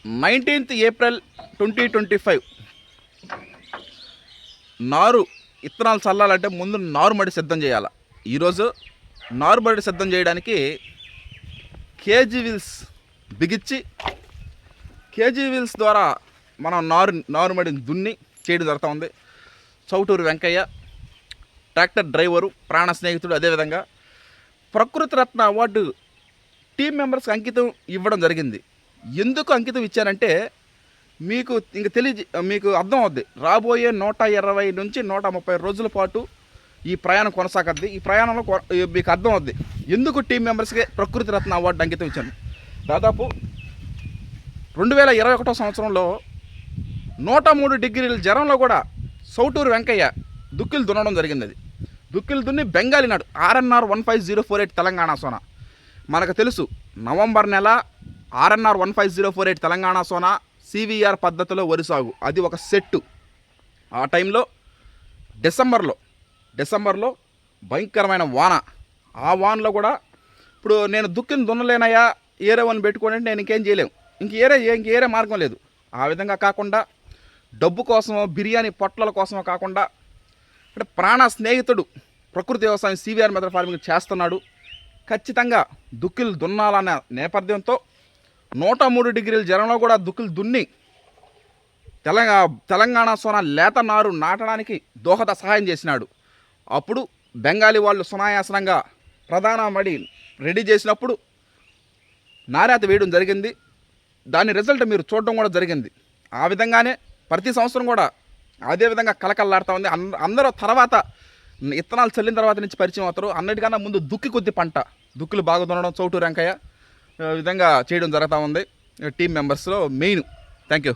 19th April 2025 నారు ఇత్తనాలు చల్లాలంటే ముందు నారుమడి సిద్ధం చేయాలి. ఈరోజు నారుమడి సిద్ధం చేయడానికి కేజీ వీల్స్ బిగించి కేజీ వీల్స్ ద్వారా మనం నారుమడిని దున్ని చేయడం జరుగుతూ ఉంది. చౌటూరు వెంకయ్య ట్రాక్టర్ డ్రైవరు, ప్రాణ స్నేహితుడు, అదేవిధంగా ప్రకృతి రత్న అవార్డు టీం మెంబర్స్కి అంకితం ఇవ్వడం జరిగింది. ఎందుకు అంకితం ఇచ్చారంటే మీకు అర్థం అవుద్ది. రాబోయే 120 నుంచి 130 రోజుల పాటు ఈ ప్రయాణం కొనసాగద్ది. ఈ ప్రయాణంలో మీకు అర్థం అవుద్ది ఎందుకు టీం మెంబర్స్కి ప్రకృతి రత్న అవార్డు అంకితం ఇచ్చాను. దాదాపు 2021 సంవత్సరంలో 103 డిగ్రీల జ్వరంలో కూడా చౌటూరు వెంకయ్య దుక్కిలు దున్నడం జరిగింది. అది దుక్కిలు దున్ని బెంగాలీ నాడు RNR 15048 తెలంగాణ సోనా. మనకు తెలుసు నవంబర్ నెల RNR 15048 తెలంగాణ సోనా CVR పద్ధతిలో వరి సాగు, అది ఒక సెట్టు. ఆ టైంలో డిసెంబర్లో భయంకరమైన వాన. ఆ వానలో కూడా ఇప్పుడు నేను దుక్కిని దున్నలేనయ్యా, ఏరే వన్ పెట్టుకోండి, నేను ఇంకేం చేయలేము, ఇంక ఏరే మార్గం లేదు. ఆ విధంగా కాకుండా డబ్బు కోసమో బిర్యానీ పొట్లల కోసమో కాకుండా అంటే ప్రాణ స్నేహితుడు ప్రకృతి వ్యవసాయం CVR మెథడ్ ఫార్మింగ్ చేస్తున్నాడు. ఖచ్చితంగా దుక్కిలు దున్నాలన్న నేపథ్యంతో 103 డిగ్రీల జ్వరంలో కూడా దుక్కిలు దున్ని తెలంగాణ సోనా లేత నారు నాటడానికి దోహద సహాయం చేసినాడు. అప్పుడు బెంగాలీ వాళ్ళు సునాయాసనంగా ప్రధాన మడి రెడీ చేసినప్పుడు నారాత వేయడం జరిగింది. దాని రిజల్ట్ మీరు చూడడం కూడా జరిగింది. ఆ విధంగానే ప్రతి సంవత్సరం కూడా అదేవిధంగా కలకల్లాడుతూ ఉంది. అందరూ తర్వాత ఇత్తనాలు చల్లిన తర్వాత నుంచి పరిచయం అవుతారు. అన్నిటికన్నా ముందు దుక్కి కొద్ది పంట, దుక్కులు బాగా దున్నడం చౌటూరు వెంకయ్య విధంగా చేయడం జరుగుతూ ఉంది టీం మెంబర్స్లో మెయిన్. Thank you.